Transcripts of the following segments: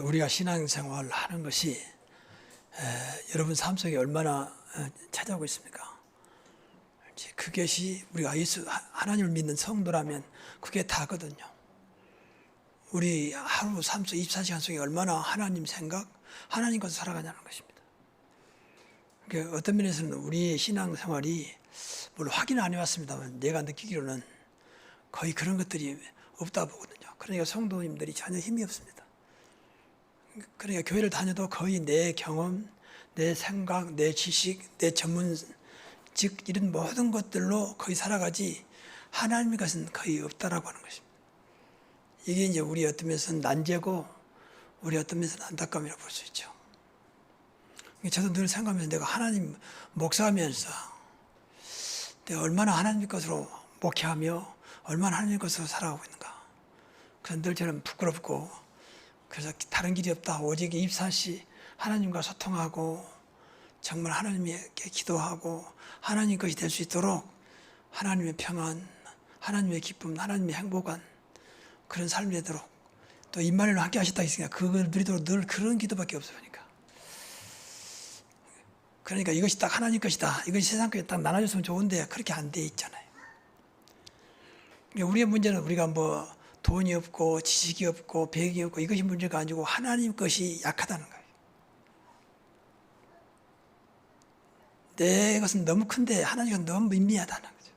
우리가 신앙생활을 하는 것이 여러분 삶 속에 얼마나 찾아오고 있습니까? 그것이 우리가 예수 하나님을 믿는 성도라면 그게 다거든요. 우리 하루 삶 속 24시간 속에 얼마나 하나님 생각, 하나님 것을 살아가냐는 것입니다. 그러니까 어떤 면에서는 우리의 신앙생활이 물론 확인 안 해왔습니다만 내가 느끼기로는 거의 그런 것들이 없다 보거든요. 그러니까 성도님들이 전혀 힘이 없습니다. 그러니까 교회를 다녀도 거의 내 경험, 내 생각, 내 지식, 내 전문직 이런 모든 것들로 거의 살아가지 하나님의 것은 거의 없다라고 하는 것입니다. 이게 이제 우리 어떤 면에서는 난제고 우리 어떤 면에서는 안타까움이라고 볼 수 있죠. 저도 늘 생각하면서 내가 하나님 목사하면서 내가 얼마나 하나님 것으로 목회하며 얼마나 하나님 것으로 살아가고 있는가. 그래서 늘 저는 부끄럽고 그래서 다른 길이 없다. 오직 24시 하나님과 소통하고 정말 하나님께 기도하고 하나님 것이 될 수 있도록 하나님의 평안, 하나님의 기쁨, 하나님의 행복한 그런 삶이 되도록 또 임마누엘과 함께 하셨다 했으니까 그걸 누리도록 늘 그런 기도밖에 없으니까. 그러니까 이것이 딱 하나님 것이다. 이것이 세상 것이 딱 나눠줬으면 좋은데 그렇게 안 돼 있잖아요. 우리의 문제는 우리가 뭐 돈이 없고 지식이 없고 배경이 없고 이것이 문제가 아니고 하나님 것이 약하다는 거예요. 내 것은 너무 큰데 하나님 것은 너무 미미하다는 거죠.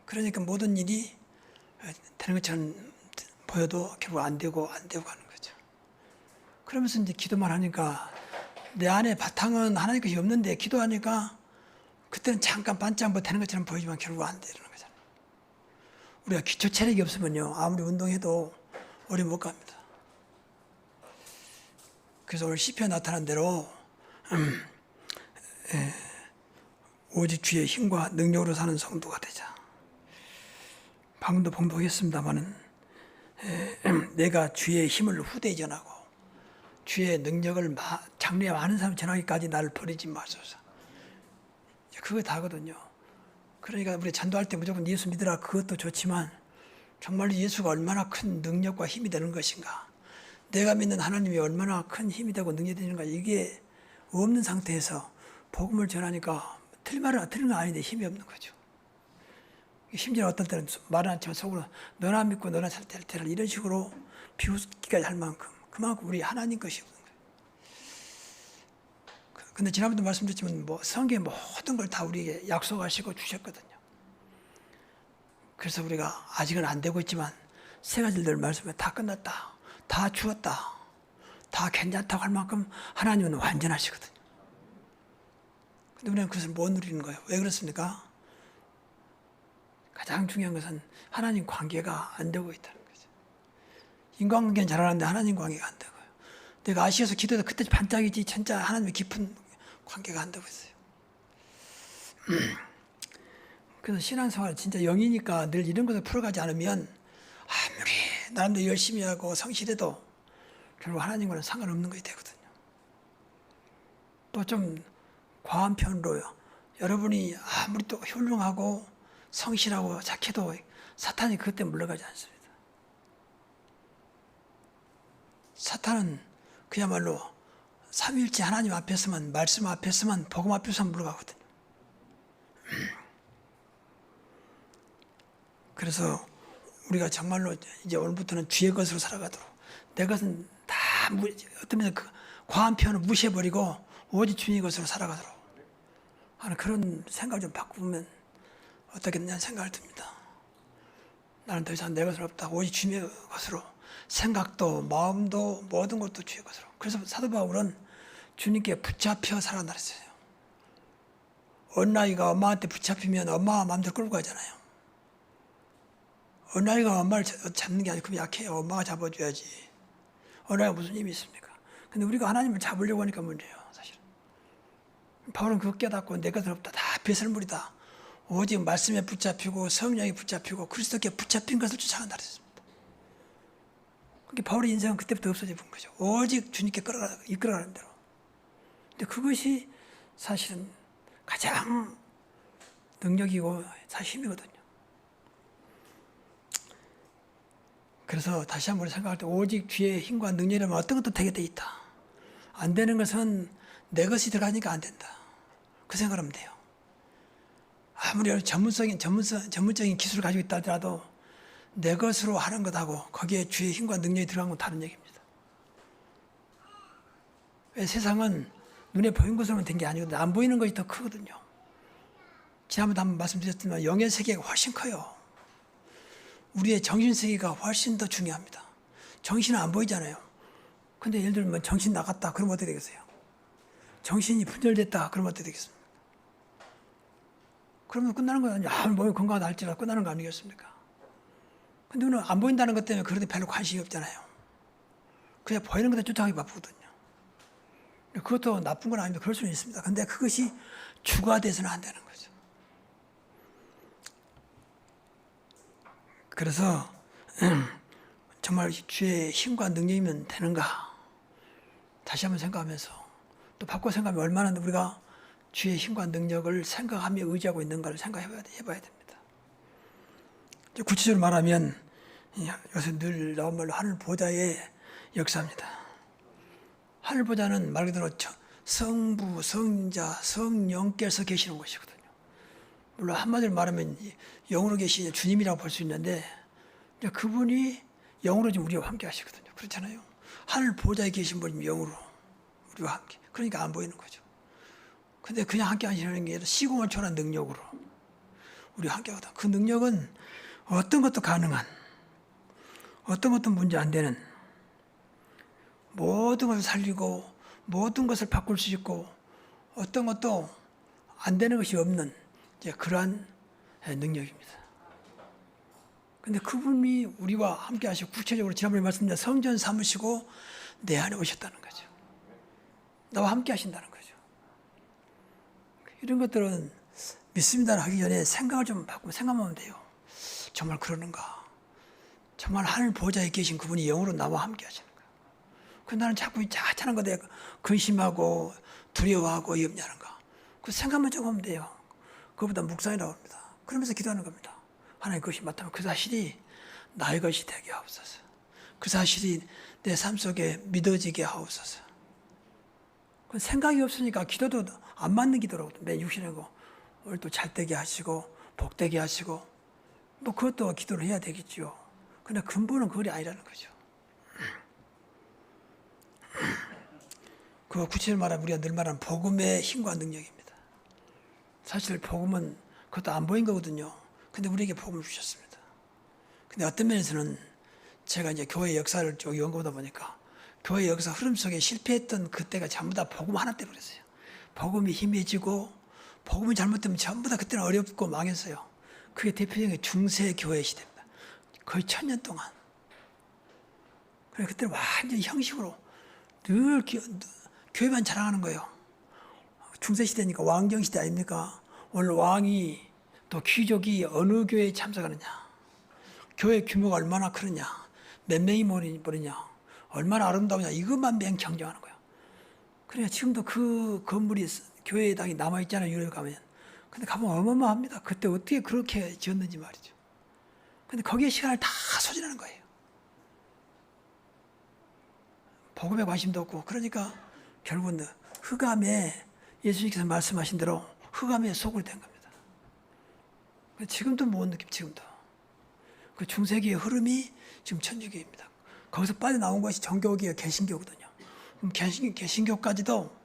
그러니까 모든 일이 되는 것처럼 보여도 결국 안 되고 하는 거죠. 그러면서 이제 기도만 하니까 내 안에 바탕은 하나님 것이 없는데 기도하니까 그때는 잠깐 반짝 뭐 되는 것처럼 보이지만 결국 안 되는 거잖아요. 우리가 기초 체력이 없으면요 아무리 운동해도 오래 못 갑니다. 그래서 오늘 시편에 나타난 대로 오직 주의 힘과 능력으로 사는 성도가 되자. 방금도 봉독했습니다마는 내가 주의 힘을 후대에 전하고 주의 능력을 장래에 많은 사람 전하기까지 나를 버리지 마소서. 그거 다거든요. 그러니까 우리 전도할 때 무조건 예수 믿으라 그것도 좋지만 정말로 예수가 얼마나 큰 능력과 힘이 되는 것인가, 내가 믿는 하나님이 얼마나 큰 힘이 되고 능력이 되는가, 이게 없는 상태에서 복음을 전하니까 틀린 건 아닌데 힘이 없는 거죠. 심지어 어떤 때는 말은 않지만 속으로 너나 믿고 너나 살 테라 이런 식으로 비웃기까지 할 만큼 그만큼 우리 하나님 것이 없는 거예요. 근데 지난번도 말씀드렸지만 뭐 성경의 모든 걸 다 우리에게 약속하시고 주셨거든요. 그래서 우리가 아직은 안 되고 있지만 세 가지를 늘 말씀해 다 끝났다, 다 주었다, 다 괜찮다고 할 만큼 하나님은 완전하시거든요. 근데 우리는 그것을 못 누리는 거예요. 왜 그렇습니까? 가장 중요한 것은 하나님 관계가 안 되고 있다는 거죠. 인간관계는 잘하는데 하나님 관계가 안 되고요. 내가 아시아서 기도해도 그때 반짝이지 진짜 하나님의 깊은 관계가 안 되고 있어요. 그래서 신앙생활 진짜 영이니까 늘 이런 것을 풀어가지 않으면 아무리 나름대로 열심히 하고 성실해도 결국 하나님과는 상관없는 것이 되거든요. 또 좀 과한 편으로요. 여러분이 아무리 또 훌륭하고 성실하고 착해도 사탄이 그것 때문에 물러가지 않습니다. 사탄은 그야말로 삼위일체 하나님 앞에서만, 말씀 앞에서만, 복음 앞에서만 물러가거든요. 그래서 우리가 정말로 이제 오늘부터는 주의 것으로 살아가도록, 내 것은 다 어떤 면에서 과한 편을 무시해버리고 오직 주의 것으로 살아가도록 하는 그런 생각을 좀 바꾸면 어떻겠냐는 생각을 듭니다. 나는 더 이상 내 것은 없다. 오직 주의 것으로 생각도 마음도 모든 것도 주의 것으로. 그래서 사도 바울은 주님께 붙잡혀 살아간다 그랬어요. 어린아이가 엄마한테 붙잡히면 엄마가 마음대로 끌고 가잖아요. 어린아이가 엄마를 잡는 게 아니고 그럼 약해요. 엄마가 잡아줘야지. 어린아이가 무슨 힘이 있습니까? 근데 우리가 하나님을 잡으려고 하니까 문제예요. 사실은. 바울은 그거 깨닫고 내 것은 없다. 다 배설물이다. 오직 말씀에 붙잡히고 성령에 붙잡히고 그리스도께 붙잡힌 것을 쫓아간다 그랬습니다. 그러니까 바울의 인생은 그때부터 없어져 본 거죠. 오직 주님께 이끌어가는 대로. 근데 그것이 사실은 가장 능력이고 사실 힘이거든요. 그래서 다시 한번 생각할 때 오직 주의 힘과 능력이라면 어떤 것도 되게 돼 있다. 안 되는 것은 내 것이 들어가니까 안 된다. 그 생각하면 돼요. 아무리 전문적인 기술을 가지고 있다 하더라도 내 것으로 하는 것하고 거기에 주의 힘과 능력이 들어간 건 다른 얘기입니다. 왜 세상은 눈에 보이는 것으로만 된 게 아니거든요. 안 보이는 것이 더 크거든요. 지난번에 한번 말씀드렸지만 영의 세계가 훨씬 커요. 우리의 정신 세계가 훨씬 더 중요합니다. 정신은 안 보이잖아요. 근데 예를 들면 정신 나갔다 그러면 어떻게 되겠어요? 정신이 분열됐다 그러면 어떻게 되겠습니까? 그러면 끝나는 거 아니에요. 아무리 몸이 건강하다 할지라도 끝나는 거 아니겠습니까? 근데 우리는 안 보인다는 것 때문에 그런데 별로 관심이 없잖아요. 그냥 보이는 것에 쫓아가기 바쁘거든요. 그것도 나쁜 건 아닙니다. 그럴 수는 있습니다. 근데 그것이 주가 돼서는 안 되는 거죠. 그래서 정말 주의 힘과 능력이면 되는가? 다시 한번 생각하면서 또 바꿔 생각하면 얼마나 우리가 주의 힘과 능력을 생각하며 의지하고 있는가를 생각해봐야 됩니다. 구체적으로 말하면 요새 늘 나온 말로 하늘 보좌의 역사입니다. 하늘 보좌는 말 그대로 성부, 성자, 성령께서 계시는 곳이거든요. 물론 한마디로 말하면 영으로 계신 주님이라고 볼 수 있는데 그분이 영으로 지금 우리와 함께 하시거든요. 그렇잖아요. 하늘 보좌에 계신 분이 영으로 우리와 함께. 그러니까 안 보이는 거죠. 근데 그냥 함께 하시는 게 아니라 시공을 초월한 능력으로 우리와 함께 하거든. 그 능력은 어떤 것도 가능한, 어떤 것도 문제 안 되는, 모든 것을 살리고 모든 것을 바꿀 수 있고 어떤 것도 안 되는 것이 없는 이제 그러한 능력입니다. 근데 그분이 우리와 함께 하시고 구체적으로 지난번에 말씀드린 성전 삼으시고 내 안에 오셨다는 거죠. 나와 함께 하신다는 거죠. 이런 것들은 믿습니다 하기 전에 생각을 좀 바꾸고 생각하면 돼요. 정말 그러는가? 정말 하늘 보좌에 계신 그분이 영으로 나와 함께 하시는 거예요. 그 나는 자꾸 하찮은 것에 근심하고 두려워하고 염려하는가? 그 생각만 좀 하면 돼요. 그것보다 묵상이 나옵니다. 그러면서 기도하는 겁니다. 하나님 것이 맞다면 그 사실이 나의 것이 되게 하옵소서. 그 사실이 내 삶 속에 믿어지게 하옵소서. 그 생각이 없으니까 기도도 안 맞는 기도라고 내 육신하고 오늘 또 잘되게 하시고 복되게 하시고 뭐 그것도 기도를 해야 되겠죠. 그러나 근본은 그게 아니라는 거죠. 그 구체적으로 말하면 우리가 늘 말하는 복음의 힘과 능력입니다. 사실 복음은 그것도 안 보인 거거든요. 근데 우리에게 복음을 주셨습니다. 근데 어떤 면에서는 제가 이제 교회 역사를 쭉 연구하다 보니까 교회 역사 흐름 속에 실패했던 그때가 전부 다 복음 하나 때문에 그랬어요. 복음이 힘해지고 복음이 잘못되면 전부 다 그때는 어렵고 망했어요. 그게 대표적인 중세 교회 시대입니다. 거의 1000년 동안. 그래서 그때는 완전히 형식으로 늘 교회만 자랑하는 거예요. 중세 시대니까 왕정 시대 아닙니까? 오늘 왕이 또 귀족이 어느 교회에 참석하느냐, 교회 규모가 얼마나 크느냐, 몇 명이 모이냐, 얼마나 아름다우냐, 이것만 맹 경쟁하는 거예요. 그러니까 지금도 그 건물이 교회당이 남아있잖아요, 유럽에 가면. 근데 가보면 어마어마합니다. 그때 어떻게 그렇게 지었는지 말이죠. 근데 거기에 시간을 다 소진하는 거예요. 복음에 관심도 없고, 그러니까 결국은 흑암에 예수님께서 말씀하신 대로 흑암에 속을 된 겁니다. 지금도 못 느낌, 지금도. 그 중세기의 흐름이 지금 천주교입니다. 거기서 빠져나온 것이 정교기의 개신교거든요. 그럼 개신교까지도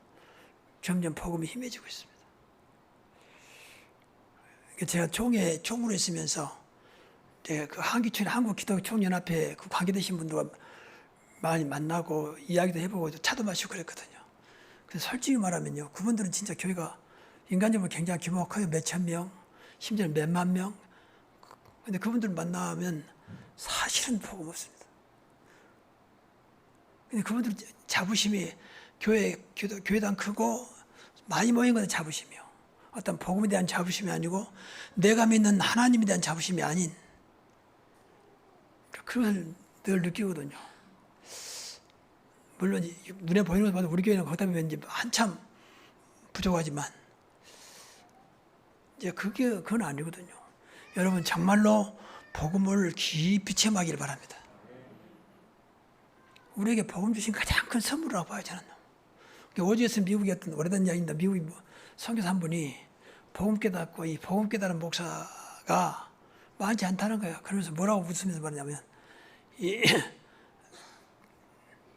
점점 복음이 힘해지고 있습니다. 제가 총무로 있으면서 그 한기촌 한국기독총연합회 그 관계되신 분들과 많이 만나고 이야기도 해보고 차도 마시고 그랬거든요. 그래서 솔직히 말하면요, 그분들은 진짜 교회가 인간적으로 굉장히 규모가 커요. 몇천 명, 심지어 몇만 명. 근데 그분들 만나면 사실은 복음 없습니다. 근데 그분들 자부심이 교회당 크고 많이 모인 건 자부심이요. 어떤 복음에 대한 자부심이 아니고 내가 믿는 하나님에 대한 자부심이 아닌 그걸 늘 느끼거든요. 물론 눈에 보이는 것만 봐도 우리 교회는 거기다 보면 이제 한참 부족하지만 이제 그건 아니거든요. 여러분 정말로 복음을 깊이 체험하기를 바랍니다. 우리에게 복음 주신 가장 큰 선물이라고 봐요, 저는. 오지에서 미국에 어떤 오래된 이야기인데 미국이 선교사 한 분이 복음 깨닫고 이 복음 깨달은 목사가 많지 않다는 거예요. 그러면서 뭐라고 웃으면서 말하냐면 이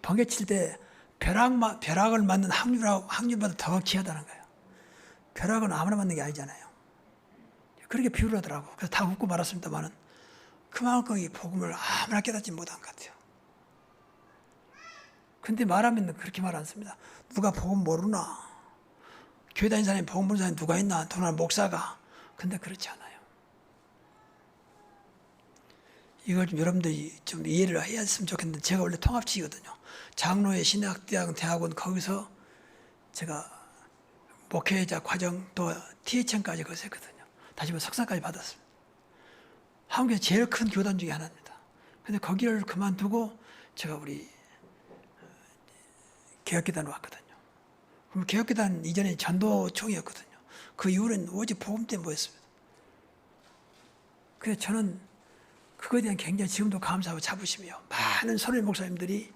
번개 칠 때 벼락을 맞는 확률보다 더 귀하다는 거예요. 벼락은 아무나 맞는 게 아니잖아요. 그렇게 비유를 하더라고. 그래서 다 웃고 말았습니다만은 그만큼 이 복음을 아무나 깨닫지 못한 것 같아요. 근데 말하면 그렇게 말 안 씁니다. 누가 복음 모르나? 교회 다니는 사람이 복음 모르는 사람이 누가 있나? 더나 목사가. 근데 그렇지 않아요. 이걸 좀 여러분들이 좀 이해를 해야 했으면 좋겠는데 제가 원래 통합치거든요. 장로회 신학대학원 거기서 제가 목회자 과정 또 THM까지 거기서 했거든요. 다시 한번 석사까지 받았습니다. 한국에서 제일 큰 교단 중에 하나입니다. 근데 거기를 그만두고 제가 우리 개혁기단으로 왔거든요. 그럼 개혁기단 이전에 전도총이었거든요. 그 이후로는 오직 복음 때문에 모였습니다. 그래서 저는 그거에 대한 굉장히 지금도 감사하고 자부심이요. 많은 선배 목사님들이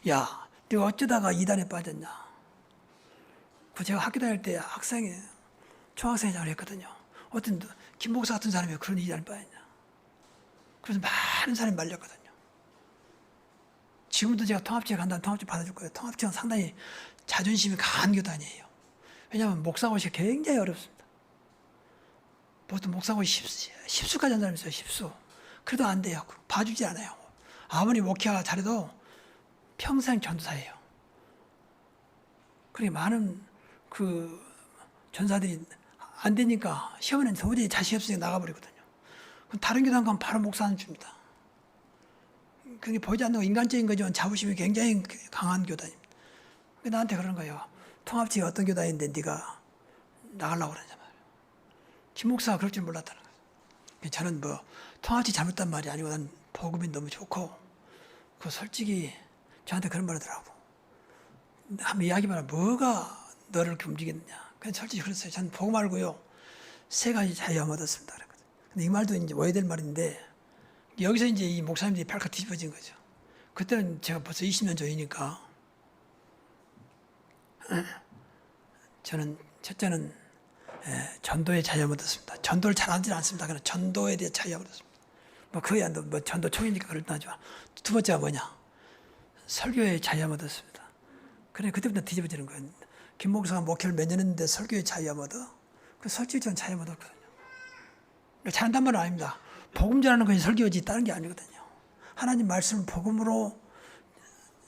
야, 네가 어쩌다가 이단에 빠졌냐. 그 제가 학교 다닐 때 총학생회장을 했거든요. 어떤 김 목사 같은 사람이 그런 이단에 빠졌냐. 그래서 많은 사람이 말렸거든요. 지금도 제가 통합지에 간다면 통합지 받아줄 거예요. 통합지는 상당히 자존심이 강한 교단이에요. 왜냐하면 목사고시 굉장히 어렵습니다. 보통 목사고시 10수까지 한 사람이 있어요. 10수. 그래도 안 돼요. 봐주지 않아요. 아무리 목회가 잘해도 평생 전도사예요. 그러니까 많은 그 전사들이 안 되니까 시험에는 도저히 자신 없으니까 나가버리거든요. 그럼 다른 교단 가면 바로 목사는 줍니다. 그게 보이지 않는 거 인간적인 거지만 자부심이 굉장히 강한 교단입니다. 나한테 그러는 거예요. 통합지가 어떤 교단인데 네가 나가려고 그러냐 말이에요. 김 목사가 그럴 줄 몰랐다는 거예요. 저는 뭐 통합지 잘못된 말이 아니고 난 복음이 너무 좋고 그 솔직히 저한테 그런 말 하더라고. 한번 이야기해봐라. 뭐가 너를 이렇게 움직였느냐. 그냥 솔직히 그랬어요. 저는 복음 알고요. 3가지 자유함 얻었습니다. 그랬거든요. 근데 이 말도 이제 와야 될 말인데 여기서 이제 이 목사님들이 발칵 뒤집어진 거죠. 그때는 제가 벌써 20년 전이니까 저는 첫째는 전도의 자유함 얻었습니다. 전도를 잘 하지는 않습니다. 그러나 전도에 대해 자유함 얻었습니다. 뭐 거의 뭐 전도 총이니까 그렇다지만 두 번째가 뭐냐? 설교의 자유함 얻었습니다. 그래 그때부터 뒤집어지는 거예요. 김 목사가 목회를 몇 년 했는데 설교의 자유함 얻어? 그 솔직히 저는 자유함 얻었거든요. 잘한단 말은 아닙니다. 복음 전하는 것이 설교지 다른 게 아니거든요. 하나님 말씀을 복음으로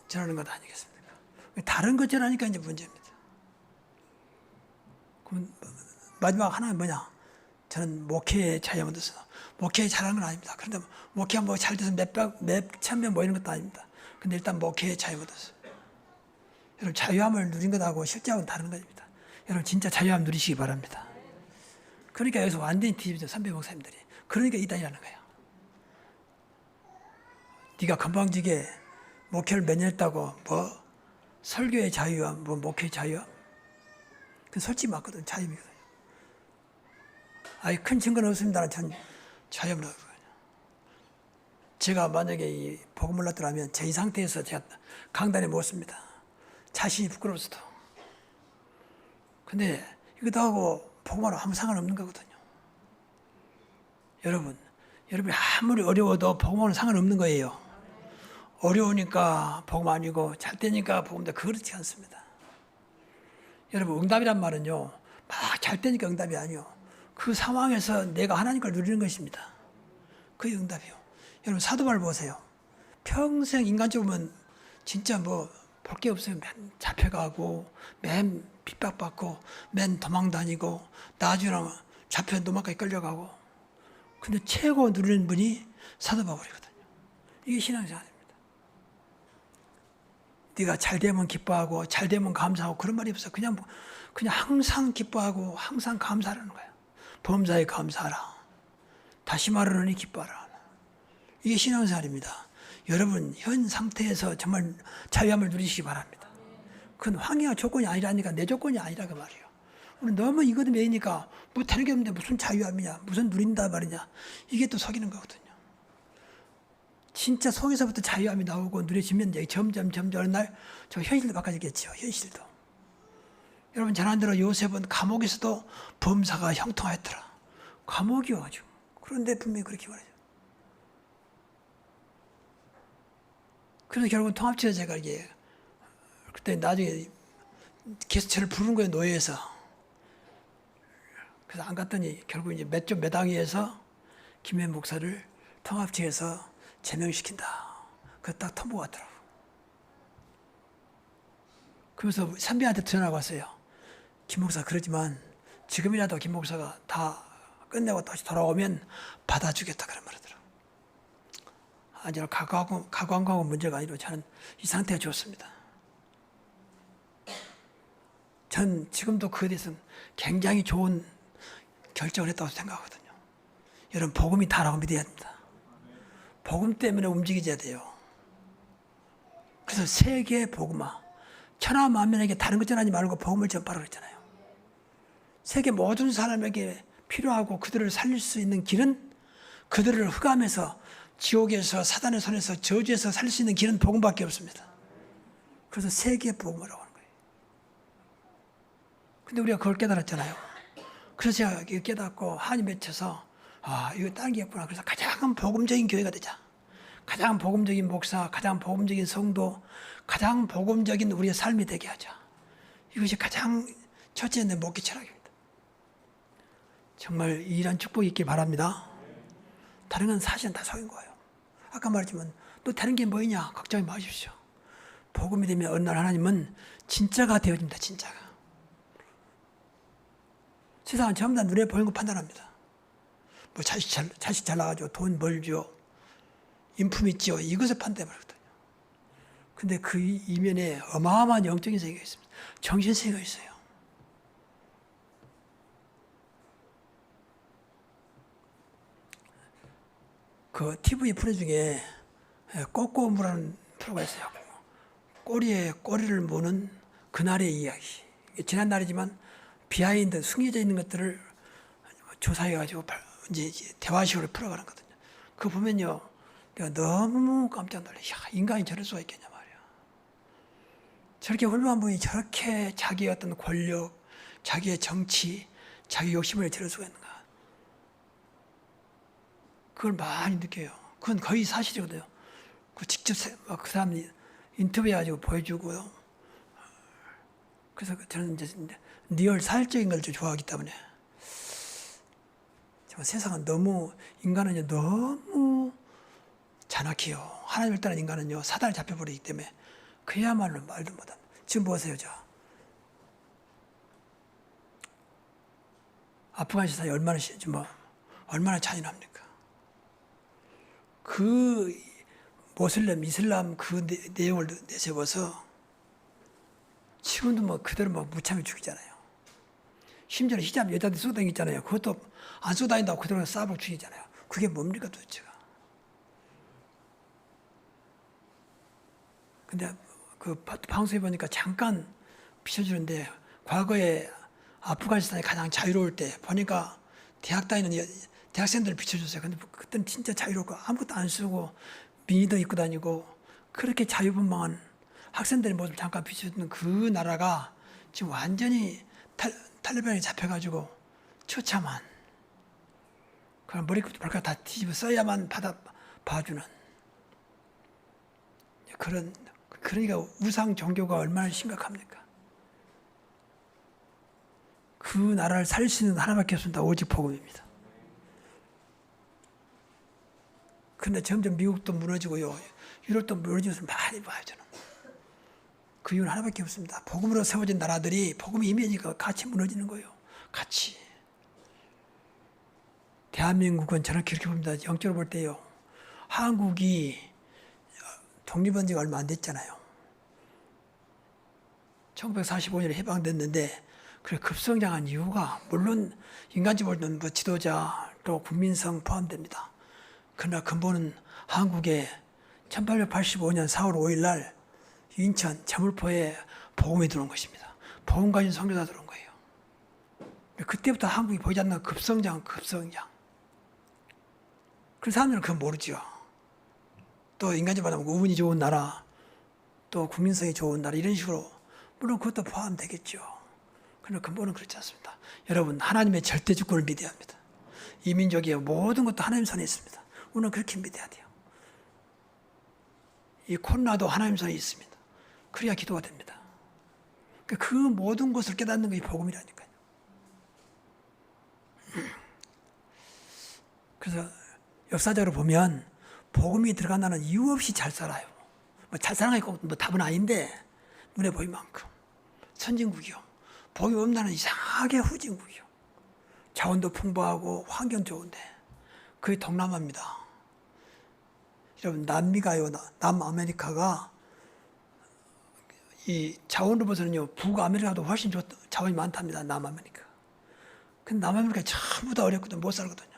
전하는 것 아니겠습니까? 다른 것 전하니까 이제 문제입니다. 그럼 마지막 하나는 뭐냐? 저는 목회에 자유함을 얻어서 목회 잘하는 건 아닙니다. 그런데 목회가 뭐 잘 돼서 몇천 명 모이는 것도 아닙니다. 근데 일단 목회에 자유함을 얻었어요. 여러분 자유함을 누린 것하고 실제하고는 다른 것입니다. 여러분 진짜 자유함 누리시기 바랍니다. 그러니까 여기서 완전히 뒤집어져 선배 목사님들이. 그러니까 이단이라는 거예요. 네가 건방지게 목회를 몇 년 했다고 뭐 설교의 자유함, 뭐 목회의 자유함. 그 솔직히 맞거든. 자유함이거든요. 아니 큰 증거는 없습니다. 전 자유함을 얻거든요. 제가 만약에 이 복음을 얻더라면 제 이 상태에서 제가 강단에 못 씁니다. 자신이 부끄러워서도. 근데 이것도 하고 복음하고 아무 상관없는 거거든요. 여러분이 아무리 어려워도 복음하고는 상관없는 거예요. 어려우니까 복음 아니고 잘 되니까 복음도 그렇지 않습니다. 여러분 응답이란 말은요. 막 잘 되니까 응답이 아니요. 그 상황에서 내가 하나님 걸 누리는 것입니다. 그게 응답이요. 여러분 사도바울 보세요. 평생 인간적으로 보면 진짜 뭐 볼 게 없어요. 맨 잡혀가고 맨 핍박받고 맨 도망다니고 나중에 잡혀 노마까지 끌려가고 근데 최고 누리는 분이 사도 바울이거든요. 이게 신앙생활입니다. 네가 잘 되면 기뻐하고 잘 되면 감사하고 그런 말이 없어. 그냥 항상 기뻐하고 항상 감사하라는 거야. 범사에 감사하라. 다시 말하노니 기뻐하라. 이게 신앙생활입니다. 여러분 현 상태에서 정말 자유함을 누리시기 바랍니다. 그건 환경의 조건이 아니라니까 내 조건이 아니라 그 말이에요. 우리 너무 이거도 메이니까 못하는 게 없는데 무슨 자유함이냐 무슨 누린다 말이냐 이게 또 속이는 거거든요. 진짜 속에서부터 자유함이 나오고 누려지면 이제 점점 어느 날 저 현실도 바꿔지겠죠. 현실도. 여러분 잘 아는 대로 요셉은 감옥에서도 범사가 형통하였더라. 감옥이요 아주. 그런데 분명히 그렇게 말하죠. 그래서 결국은 통합체에서 제가 이게 그때 나중에 계속 저를 부른 거예요, 노예에서. 그래서 안 갔더니 결국 이제 몇 항위에서 김현 목사를 통합체에서 제명시킨다. 그래서 딱 통보가 왔더라고. 그래서 선배한테 전화가 왔어요. 김 목사 그러지만 지금이라도 김 목사가 다 끝내고 다시 돌아오면 받아주겠다 그런 말하더라고. 아니요, 각오하고 문제가 아니라 저는 이 상태가 좋습니다. 전 지금도 그에 대해서는 굉장히 좋은 결정을 했다고 생각하거든요. 여러분 복음이 다라고 믿어야 됩니다. 복음 때문에 움직여야 돼요. 그래서 세계 복음화, 천하 만민에게 다른 것 전하지 말고 복음을 전파하라 그랬잖아요. 세계 모든 사람에게 필요하고 그들을 살릴 수 있는 길은 그들을 흑암에서 지옥에서 사단의 손에서 저주에서 살릴 수 있는 길은 복음밖에 없습니다. 그래서 세계 복음이라고 하는 거예요. 근데 우리가 그걸 깨달았잖아요. 그래서 제가 깨닫고 한이 맺혀서 이거 다른 게 없구나. 그래서 가장 복음적인 교회가 되자. 가장 복음적인 목사, 가장 복음적인 성도, 가장 복음적인 우리의 삶이 되게 하자. 이것이 가장 첫째 내 목회 철학입니다. 정말 이런 축복이 있길 바랍니다. 다른 건 사실은 다 속인 거예요. 아까 말했지만 또 다른 게 뭐냐 걱정이 마십시오. 복음이 되면 어느 날 하나님은 진짜가 되어집니다. 진짜가. 세상은 전부 다 눈에 보이는 거 판단합니다. 뭐 자식 잘 나가죠. 돈 벌죠. 인품 있죠. 이것을 판단해버리거든요. 근데 그 이면에 어마어마한 영적인 세계가 있습니다. 정신세계가 있어요. 그 TV 프로 중에 꼬꼬무라는 프로가 있어요. 꼬리에 꼬리를 무는 그날의 이야기. 지난 날이지만 비하인드 숨겨져 있는 것들을 조사해가지고 이제 대화식으로 풀어가는 거거든요. 그거 보면요, 내가 너무 깜짝 놀래. 인간이 저럴 수가 있겠냐 말이야. 저렇게 훌륭한 분이 저렇게 자기의 어떤 권력, 자기의 정치, 자기 욕심을 저럴 수가 있는가. 그걸 많이 느껴요. 그건 거의 사실이거든요. 그 직접 그 사람이 인터뷰해가지고 보여주고요. 그래서 저는 이제 리얼 사실적인 걸 좀 좋아하기 때문에 세상은 너무 인간은 너무 잔악해요. 하나님을 따른 인간은요 사단을 잡혀버리기 때문에 그야말로 말도 못합니다. 지금 보세요, 아프가니스탄이 얼마나 잔인합니까? 그 모슬렘, 이슬람 그 내용을 내세워서 지금도 뭐 그대로 막 무참히 죽이잖아요. 심지어 히잡 여자들 쓰고 다니잖아요. 그것도 안 쓰고 다닌다고 그대로 쏴보고 죽이잖아요. 그게 뭡니까 도대체가. 근데 그 방송에 보니까 잠깐 비춰주는데 과거에 아프가니스탄이 가장 자유로울 때 보니까 대학 다니는 대학생들을 비춰줬어요. 근데 그때는 진짜 자유롭고 아무것도 안 쓰고 미니도 입고 다니고 그렇게 자유분방한 학생들의 모습을 잠깐 비춰주는 그 나라가 지금 완전히 탈레반에 잡혀가지고 처참한 그런 머리부터 발까지 다 뒤집어 써야만 봐주는 그러니까 우상 종교가 얼마나 심각합니까? 그 나라를 살릴 수 있는 하나밖에 없습니다. 오직 복음입니다. 그런데 점점 미국도 무너지고요. 유럽도 무너지면서 많이 봐요, 저는. 그 이유는 하나밖에 없습니다. 복음으로 세워진 나라들이 복음이 임해지니까 같이 무너지는 거예요. 같이. 대한민국은 저는 그렇게 봅니다. 영적으로 볼 때요. 한국이 독립한 지가 얼마 안 됐잖아요. 1945년에 해방됐는데 그래 급성장한 이유가 물론 인간적으로 보는 뭐 지도자 또 국민성 포함됩니다. 그러나 근본은 한국에 1885년 4월 5일 날 인천 제물포에 복음이 들어온 것입니다. 복음 가진 선교사 들어온 거예요. 그때부터 한국이 보이지 않는 급성장. 그래서 사람들은 그건 모르죠. 또 인간적으로 말하면 운이 좋은 나라, 또 국민성이 좋은 나라 이런 식으로 물론 그것도 포함되겠죠. 그러나 근본은 그렇지 않습니다. 여러분 하나님의 절대 주권을 믿어야 합니다. 이 민족의 모든 것도 하나님 손에 있습니다. 우리는 그렇게 믿어야 돼요. 이 코로나도 하나님 손에 있습니다. 그래야 기도가 됩니다. 그 모든 것을 깨닫는 것이 복음이라니까요. 그래서 역사적으로 보면 복음이 들어간 나라는 이유 없이 잘 살아요. 뭐 잘 사는 게 꼭 뭐 답은 아닌데 눈에 보일 만큼 선진국이요. 복음이 없는 나라는 이상하게 후진국이요. 자원도 풍부하고 환경 좋은데 그게 동남아입니다. 여러분 남미가요, 남아메리카가 이 자원으로 봐서는요 북아메리카도 훨씬 자원이 많답니다. 남아메리카. 근데 남아메리카 전부 다 어렵거든요. 못 살거든요.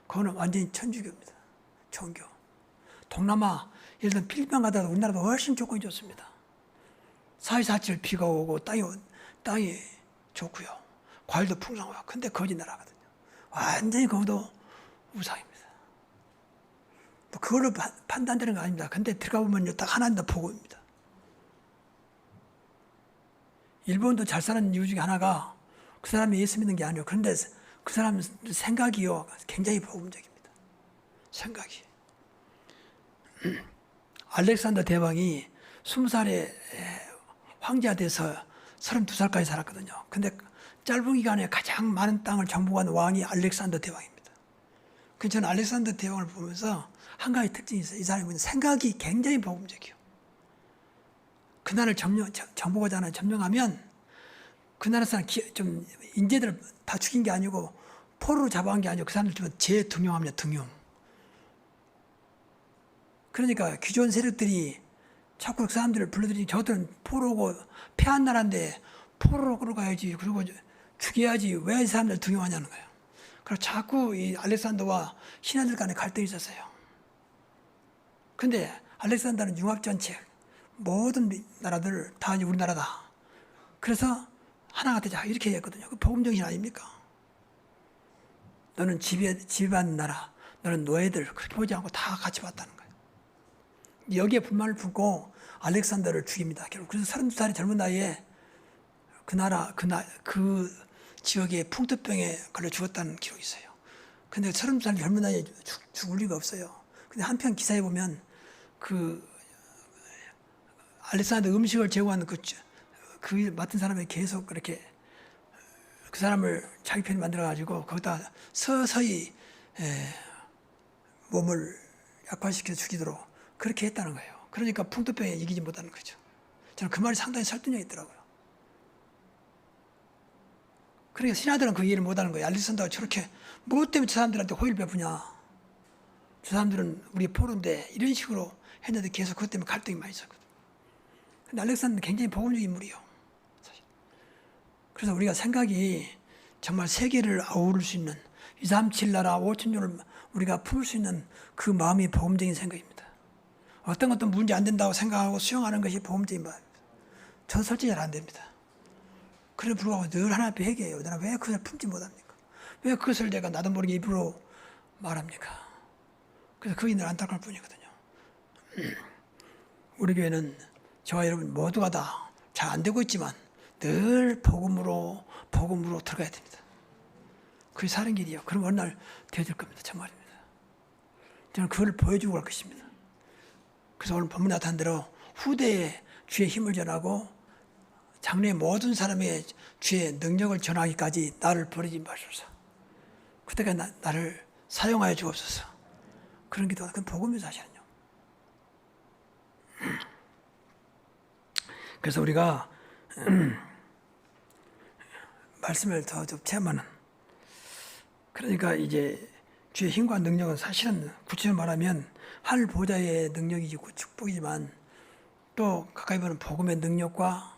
그거는 완전히 천주교입니다. 종교. 동남아 예를 들면 필리핀 가다가 우리나라보다 훨씬 조건이 좋습니다. 4.27 비가 오고 땅이 좋고요. 과일도 풍성하고. 근데 거지 나라거든요. 완전히 거기도 우상입니다. 뭐 그걸로 판단되는 거 아닙니다. 근데 들어가 보면요 딱 하나님 다 복음입니다. 일본도 잘 사는 이유 중에 하나가 그 사람이 예수 믿는 게 아니에요. 그런데 그 사람 생각이요 굉장히 복음적입니다. 생각이. 알렉산더 대왕이 20살에 황제가 돼서 32살까지 살았거든요. 근데 짧은 기간에 가장 많은 땅을 정복한 왕이 알렉산더 대왕입니다. 그래서 저는 알렉산더 대왕을 보면서 한 가지 특징이 있어요. 이 사람이 생각이 굉장히 복음적이에요. 그 나라를 정복하지 않아 점령하면 그 나라 사람 좀 인재들 다 죽인 게 아니고 포로로 잡아간 게 아니고 그 사람들 좀 재등용합니다. 등용. 그러니까 기존 세력들이 자꾸 그 사람들을 불러들이니 저들은 포로고 패한 나라인데 포로로 끌어가야지 그리고 죽여야지 왜 이 사람들 등용하냐는 거예요. 그래서 자꾸 이 알렉산더와 신하들 간에 갈등이 있었어요. 근데 알렉산더는 융합정책 모든 나라들 다 이제 우리나라다. 그래서 하나가 되자 이렇게 했거든요. 그 복음정신 아닙니까? 너는 지배받는 나라, 너는 노예들 그렇게 보지 않고 다 같이 봤다는 거예요. 여기에 불만을 품고 알렉산더를 죽입니다. 결국 그래서 32살의 젊은 나이에 그 지역의 풍토병에 걸려 죽었다는 기록이 있어요. 근데 32살 젊은 나이에 죽을 리가 없어요. 근데 한편 기사에 보면 그 알렉산더 음식을 제공하는 그 맡은 사람이 계속 그렇게 그 사람을 자기 편이 만들어가지고 거기다 서서히 몸을 약화시켜서 죽이도록 그렇게 했다는 거예요. 그러니까 풍토병에 이기지 못하는 거죠. 저는 그 말이 상당히 설득력이 있더라고요. 그러니까 신하들은 그 이해를 못하는 거예요. 알렉산더가 저렇게 무엇 때문에 저 사람들한테 호의를 베푸냐. 저 사람들은 우리 포로인데 이런 식으로 했는데 계속 그것 때문에 갈등이 많이 있었거든요. 근데 알렉산더는 굉장히 복음적인 인물이에요. 사실. 그래서 우리가 생각이 정말 세계를 아우를 수 있는 237 나라 5천조를 우리가 품을 수 있는 그 마음이 복음적인 생각입니다. 어떤 것도 문제 안 된다고 생각하고 수용하는 것이 복음적인 마음입니다. 저도 솔직히 잘 안 됩니다. 그래 불구하고 늘 하나님 앞에 회개해요. 내가 왜 그것을 품지 못합니까? 왜 그것을 내가 나도 모르게 입으로 말합니까? 그래서 그게 늘 안타까울 뿐이거든요. 우리 교회는 저와 여러분 모두가 다 잘 안 되고 있지만 늘 복음으로 들어가야 됩니다. 그게 사는 길이에요. 그럼 어느 날 되어질 겁니다. 정말입니다. 저는 그걸 보여주고 갈 것입니다. 그래서 오늘 본문에 나타난 대로 후대에 주의 힘을 전하고 장래의 모든 사람의 주의 능력을 전하기까지 나를 버리지 마소서. 그때까지 나를 사용하여 주옵소서. 그런 기도가 그건 복음이죠 사실은요. 그래서 우리가 말씀을 더 체험하는 그러니까 이제 주의 힘과 능력은 사실은 구체적으로 말하면 하늘 보좌의 능력이고 축복이지만 또 가까이 보면 복음의 능력과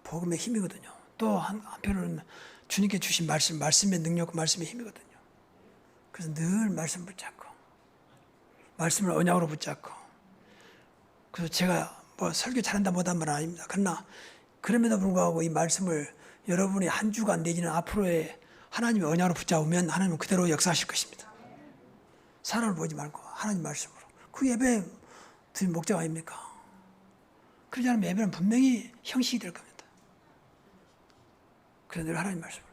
복음의 힘이거든요. 또 한편으로는 주님께 주신 말씀의 능력과 말씀의 힘이거든요. 그래서 늘 말씀 붙잡고 말씀을 언약으로 붙잡고 그래서 제가 뭐 설교 잘한다 못한 말은 아닙니다. 그러나 그럼에도 불구하고 이 말씀을 여러분이 한 주간 내지는 앞으로의 하나님의 언약으로 붙잡으면 하나님은 그대로 역사하실 것입니다. 사람을 보지 말고 하나님 말씀으로. 그 예배 주님 목적 아닙니까? 그러지 않으면 예배는 분명히 형식이 될 겁니다. 그래서 늘 하나님 말씀을.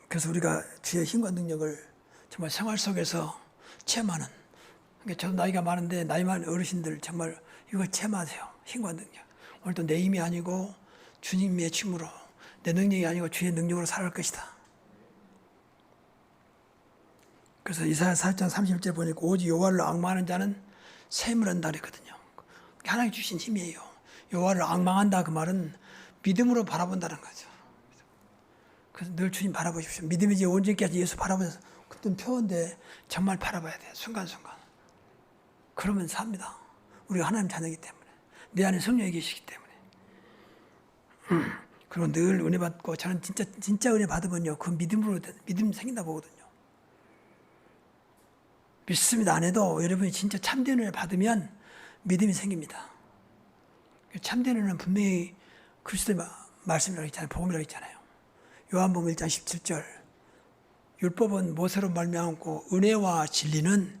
그래서 우리가 주의 힘과 능력을 정말 생활 속에서 체험하는. 그러니까 저도 나이가 많은데 나이 많은 어르신들 정말 이걸 체험하세요. 힘과 능력. 오늘도 내 힘이 아니고 주님의 힘으로, 내 능력이 아니고 주의 능력으로 살아갈 것이다. 그래서 이사야 4장 30절 보니까 오직 여호와를 앙망하는 자는 샘을 얻는다 그랬거든요. 하나님 주신 힘이에요. 여호와를 앙망한다 그 말은 믿음으로 바라본다는 거죠. 그래서 늘 주님 바라보십시오. 믿음이 이제 온전케 예수 바라보셔서 그때 표현데 정말 바라봐야 돼요. 순간순간. 그러면 삽니다. 우리가 하나님 자녀이기 때문에. 내 안에 성령이 계시기 때문에. 그리고 늘 은혜 받고 저는 진짜 은혜 받으면요. 그 믿음으로 믿음 생긴다 보거든요. 믿습니다 안 해도 여러분이 진짜 참된 은혜 받으면 믿음이 생깁니다. 참된 은혜는 분명히 그리스도의 말씀이라고 했잖아요. 복음이라고 했잖아요. 요한복음 1장 17절 율법은 모세로 말미암고 은혜와 진리는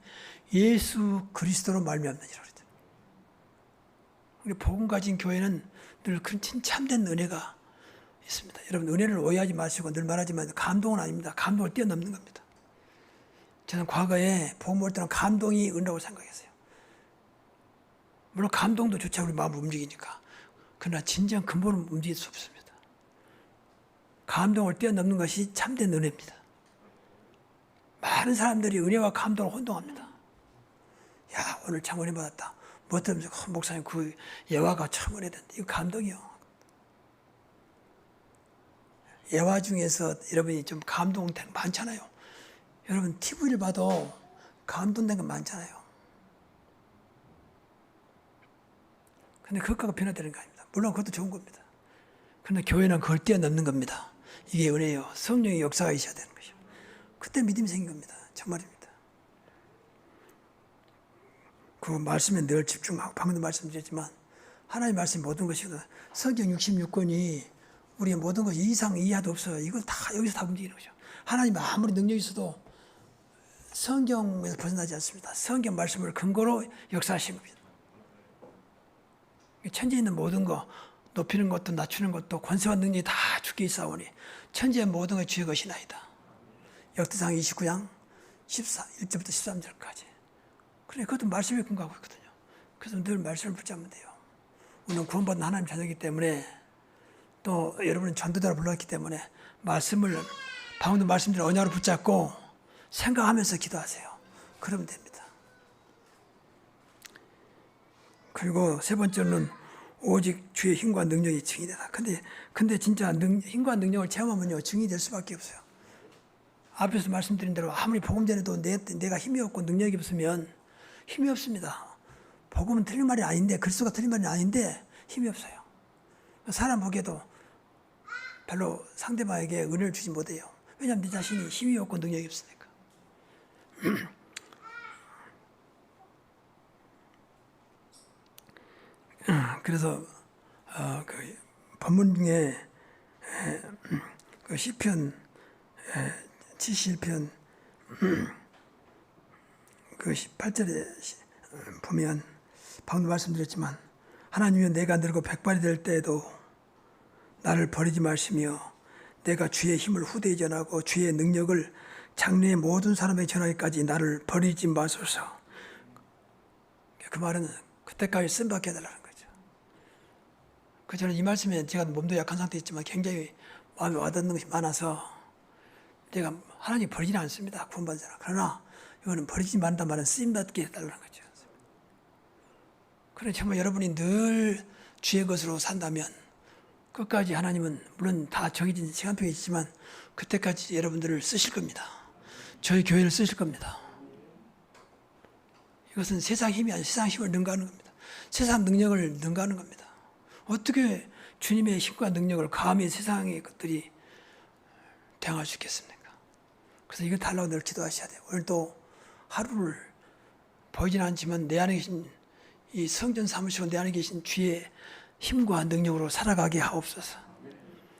예수 그리스도로 말미암느니라 그랬죠. 복음 가진 교회는 늘 그런 참된 은혜가 있습니다. 여러분 은혜를 오해하지 마시고 늘 말하지만 감동은 아닙니다. 감동을 뛰어넘는 겁니다. 저는 과거에 복음 올 때는 감동이 은혜라고 생각했어요. 물론 감동도 좋죠. 우리 마음을 움직이니까. 그러나 진정 근본은 움직일 수 없습니다. 감동을 뛰어넘는 것이 참된 은혜입니다. 많은 사람들이 은혜와 감동을 혼동합니다. 야 오늘 참 은혜 받았다. 뭐 때문에 목사님 그 예화가 참 은혜된다. 이거 감동이요. 예화 중에서 여러분이 좀 감동된 거 많잖아요. 여러분 TV를 봐도 감동된 거 많잖아요. 근데 그것과 변화되는 거 아닙니다. 물론 그것도 좋은 겁니다. 그런데 교회는 그걸 뛰어넘는 겁니다. 이게 은혜요. 성령의 역사가 있어야 되는 것이요. 그때 믿음이 생긴 겁니다. 정말입니다. 그 말씀에 늘 집중하고 방금도 말씀드렸지만 하나님 말씀 모든 것이거든. 성경 66권이 우리의 모든 것이 이상 이하도 없어요. 이건 다 여기서 다 움직이는 거죠. 하나님 아무리 능력이 있어도 성경에서 벗어나지 않습니다. 성경 말씀을 근거로 역사하신 겁니다. 천지에 있는 모든 거 높이는 것도 낮추는 것도 권세와 능력이 다 주께 있사오니 천지의 모든 것 주의 것이나이다. 역대상 29장 1절부터 13절까지. 그래 그것도 말씀에 근거하고 있거든요. 그래서 늘 말씀을 붙잡으면 돼요. 우리는 구원받은 하나님 자녀이기 때문에 또 여러분은 전도자로 불렀기 때문에 말씀을 방금도 말씀드린 언약으로 붙잡고 생각하면서 기도하세요. 그러면 됩니다. 그리고 세 번째는 오직 주의 힘과 능력이 증이 되다. 근데 진짜 힘과 능력을 체험하면요 증이 될 수밖에 없어요. 앞에서 말씀드린 대로 아무리 복음 전에도 내가 힘이 없고 능력이 없으면 힘이 없습니다. 복음은 틀린 말이 아닌데 그리스도가 틀린 말이 아닌데 힘이 없어요. 사람 보기에도 별로 상대방에게 은혜를 주지 못해요. 왜냐하면 내 자신이 힘이 없고 능력이 없으니까. 그래서 그 본문 중에 그 시편 71편 그 18절에 보면 방금 말씀드렸지만 하나님이여 내가 늙어 백발이 될 때에도 나를 버리지 마시며 내가 주의 힘을 후대에 전하고 주의 능력을 장래의 모든 사람에게 전하기까지 나를 버리지 마소서. 그 말은 그때까지 쓴받게 해달라는 거죠. 그 저는 이 말씀에 제가 몸도 약한 상태였지만 굉장히 마음에 와닿는 것이 많아서 제가 하나님 버리지는 않습니다. 구원받은 사람. 그러나 이거는 버리지 말란 말은 쓰임받게 해달라는 거죠. 그래 정말 여러분이 늘 주의 것으로 산다면 끝까지 하나님은 물론 다 정해진 시간표가 있지만 그때까지 여러분들을 쓰실 겁니다. 저희 교회를 쓰실 겁니다. 이것은 세상 힘이 아니라 세상 힘을 능가하는 겁니다. 세상 능력을 능가하는 겁니다. 어떻게 주님의 힘과 능력을 감히 세상의 것들이 대항할 수 있겠습니까? 그래서 이거 달라고 늘 기도하셔야 돼요. 오늘도 하루를 보이진 않지만 내 안에 계신 이 성전 사무시고 내 안에 계신 주의 힘과 능력으로 살아가게 하옵소서.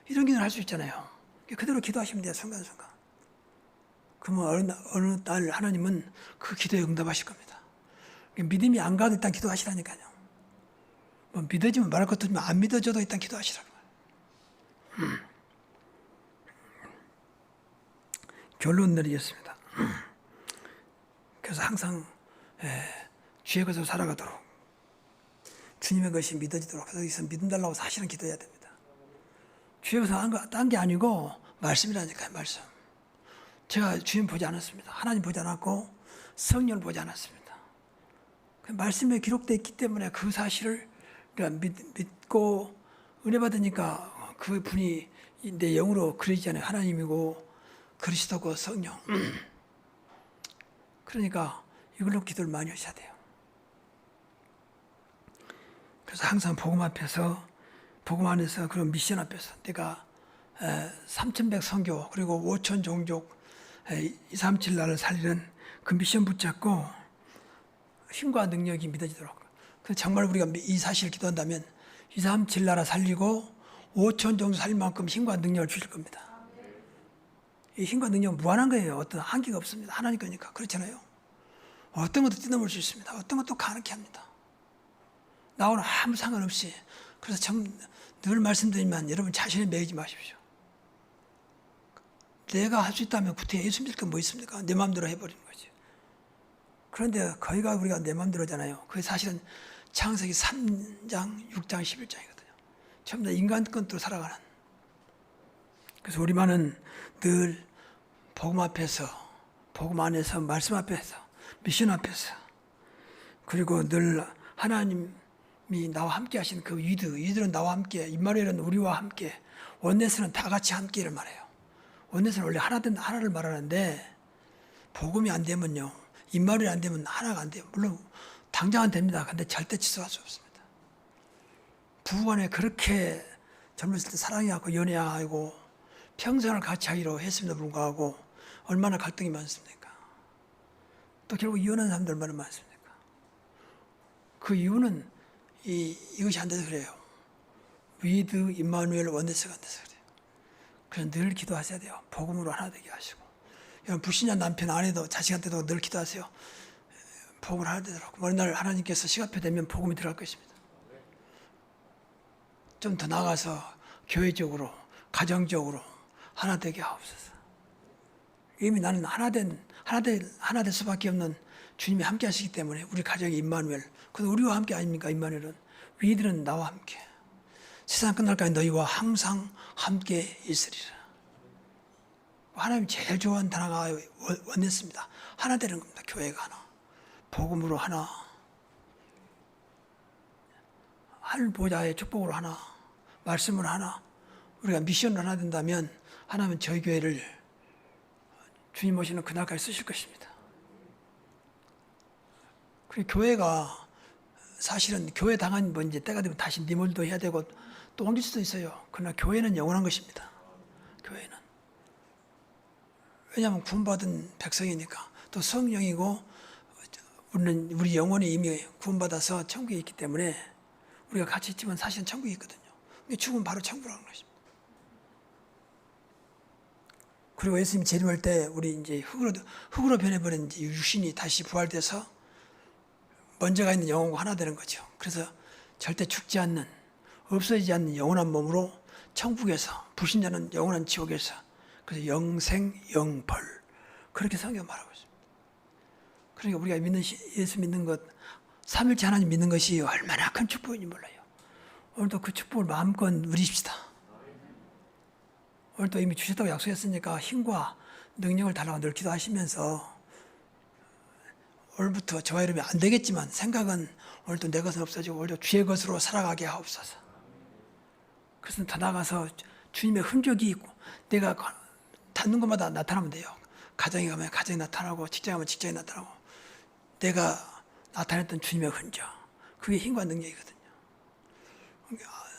이런 기도를 할 수 있잖아요. 그대로 기도하시면 돼요. 순간순간. 그러면 어느 날 하나님은 그 기도에 응답하실 겁니다. 믿음이 안 가도 일단 기도하시라니까요. 뭐 믿어지면 말할 것도 없지만 안 믿어져도 일단 기도하시라고. 결론 내리겠습니다. 그래서 항상 주의 것으로 살아가도록 주님의 것이 믿어지도록 여기서 믿음 달라고 사실은 기도해야 됩니다. 주의 것을 딴 게 아니고 말씀이라니까요. 말씀. 제가 주님 보지 않았습니다. 하나님 보지 않았고 성령을 보지 않았습니다. 그 말씀에 기록되어 있기 때문에 그 사실을 믿고 은혜 받으니까 그 분이 내 영으로 그리잖아요. 하나님이고 그리스도고 성령. 그러니까 이걸로 기도를 많이 하셔야 돼요. 그래서 항상 복음 앞에서, 복음 안에서, 그런 미션 앞에서 내가 3,100 선교 그리고 5,000 종족 237 나라를 살리는 그 미션 붙잡고 힘과 능력이 믿어지도록. 그래서 정말 우리가 이 사실을 기도한다면 237 나라 살리고 5,000 종족 살릴 만큼 힘과 능력을 주실 겁니다. 이 힘과 능력은 무한한 거예요. 어떤 한계가 없습니다. 하나님 거니까. 그렇잖아요. 어떤 것도 뛰어넘을 수 있습니다. 어떤 것도 가능케 합니다. 나오는 아무 상관없이. 그래서 늘 말씀드리지만 여러분 자신을 매이지 마십시오. 내가 할 수 있다면 구태여 예수 믿을 게 뭐 있습니까? 내 마음대로 해버리는 거지. 그런데 거기가 우리가 내 마음대로잖아요. 그게 사실은 창세기 3장, 6장, 11장이거든요. 전부 다 인간권으로 살아가는. 그래서 우리만은 늘 복음 앞에서, 복음 안에서, 말씀 앞에서, 미션 앞에서, 그리고 늘 하나님이 나와 함께 하시는 그 위들은 나와 함께, 임마누엘은 우리와 함께, 원내스는 다 같이 함께를 말해요. 원내스는 원래 하나를 말하는데 복음이 안 되면요, 임마누엘이 안 되면 하나가 안 돼요. 물론 당장은 됩니다. 근데 절대 취소할 수 없습니다. 부부간에 그렇게 젊었을 때 사랑해하고 연애하고 평생을 같이 하기로 했음에도 불구하고 얼마나 갈등이 많습니까? 또 결국 이혼한 사람들 얼마나 많습니까? 그 이유는 이것이 안 돼서 그래요. 위드 임마누엘 원네스가 안 돼서 그래요. 그래서 늘 기도하셔야 돼요. 복음으로 하나 되게 하시고. 여러분 불신자 남편 아내도 자식한테도 늘 기도하세요. 복음을 하나 되도록. 어느 날 하나님께서 시간표 되면 복음이 들어갈 것입니다. 좀 더 나가서 교회적으로, 가정적으로 하나 되게 하옵소서. 이미 나는 하나 될 수밖에 없는 주님이 함께 하시기 때문에 우리 가정이 임마누엘. 그래서 우리와 함께 아닙니까? 임마누엘은. 위들은 나와 함께. 세상 끝날까지 너희와 항상 함께 있으리라. 하나님 제일 좋아하는 단어가 원했습니다. 하나 되는 겁니다. 교회가 하나. 복음으로 하나. 하늘 보좌의 축복으로 하나. 말씀으로 하나. 우리가 미션으로 하나 된다면 하나님은 저희 교회를 주님 오시는 그날까지 쓰실 것입니다. 그 교회가 사실은 교회 당한 뭐 이제 때가 되면 다시 니몰도 해야 되고 또 옮길 수도 있어요. 그러나 교회는 영원한 것입니다. 교회는. 왜냐하면 구원받은 백성이니까. 또 성령이고 우리 영혼이 이미 구원받아서 천국에 있기 때문에 우리가 같이 있지만 사실은 천국에 있거든요. 근데 죽으면 바로 천국으로 가는 것입니다. 그리고 예수님이 재림할 때 우리 이제 흙으로 변해버린 이제 육신이 다시 부활돼서 먼저가 있는 영혼과 하나 되는 거죠. 그래서 절대 죽지 않는, 없어지지 않는 영원한 몸으로 천국에서, 불신자는 영원한 지옥에서, 그래서 영생, 영벌, 그렇게 성경 말하고 있습니다. 그러니까 우리가 예수 믿는 것, 삼일째 하나님 믿는 것이 얼마나 큰 축복인지 몰라요. 오늘도 그 축복을 마음껏 누리십시다. 오늘도 이미 주셨다고 약속했으니까 힘과 능력을 달라고 늘 기도하시면서 오늘부터 저와 여러분이 안 되겠지만 생각은 오늘도 내 것은 없어지고 오히려 주의 것으로 살아가게 하옵소서. 그래서 더 나가서 주님의 흔적이 있고 내가 닿는 것마다 나타나면 돼요. 가정에 가면 가정이 나타나고 직장에 가면 직장이 나타나고 내가 나타냈던 주님의 흔적, 그게 힘과 능력이거든요.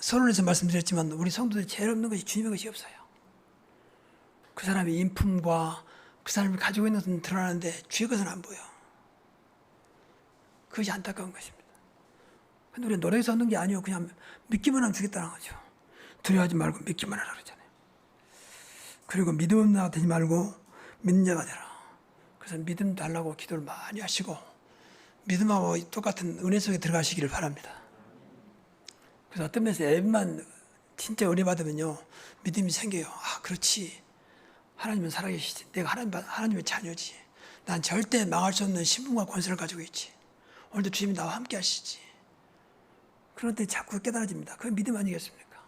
서론에서 말씀드렸지만 우리 성도들이 제일 없는 것이 주님의 것이 없어요. 그 사람의 인품과 그 사람이 가지고 있는 것은 드러나는데 주의 것은 안 보여. 그것이 안타까운 것입니다. 근데 우리 노래에서 얻는 게 아니에요. 그냥 믿기만 하면 주겠다는 거죠. 두려워하지 말고 믿기만 하라 그러잖아요. 그리고 믿음 없는 자가 되지 말고 믿는 자가 되라. 그래서 믿음 달라고 기도를 많이 하시고 믿음하고 똑같은 은혜 속에 들어가시기를 바랍니다. 그래서 어떤 면에서 예배만 진짜 은혜 받으면요 믿음이 생겨요. 아 그렇지, 하나님은 살아계시지. 내가 하나님의 자녀지. 난 절대 망할 수 없는 신분과 권세를 가지고 있지. 오늘도 주님이 나와 함께 하시지. 그런 때 자꾸 깨달아집니다. 그게 믿음 아니겠습니까?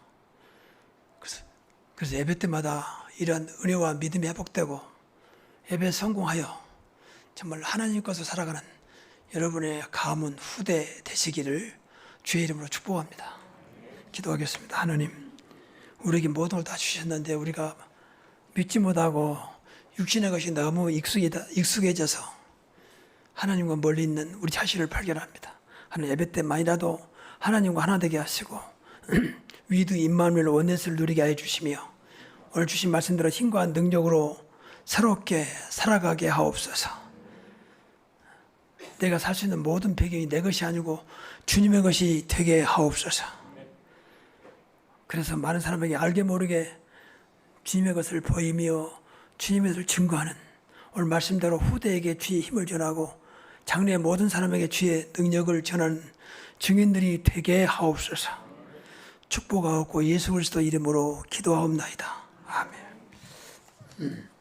그래서 예배 때마다 이런 은혜와 믿음이 회복되고 예배에 성공하여 정말 하나님 것으로 살아가는 여러분의 가문 후대 되시기를 주의 이름으로 축복합니다. 기도하겠습니다. 하나님, 우리에게 모든 걸 다 주셨는데 우리가 믿지 못하고 육신의 것이 너무 익숙해져서 하나님과 멀리 있는 우리 자신을 발견합니다. 하나님, 예배 때만이라도 하나님과 하나 되게 하시고 위드 임마누엘 원넷을 누리게 해 주시며 오늘 주신 말씀대로 힘과 능력으로 새롭게 살아가게 하옵소서. 내가 살 수 있는 모든 배경이 내 것이 아니고 주님의 것이 되게 하옵소서. 그래서 많은 사람에게 알게 모르게 주님의 것을 보이며 주님의 것을 증거하는 오늘 말씀대로 후대에게 주의 힘을 전하고 장래의 모든 사람에게 주의 능력을 전하는 증인들이 되게 하옵소서. 축복하옵고 예수 그리스도 이름으로 기도하옵나이다. 아멘.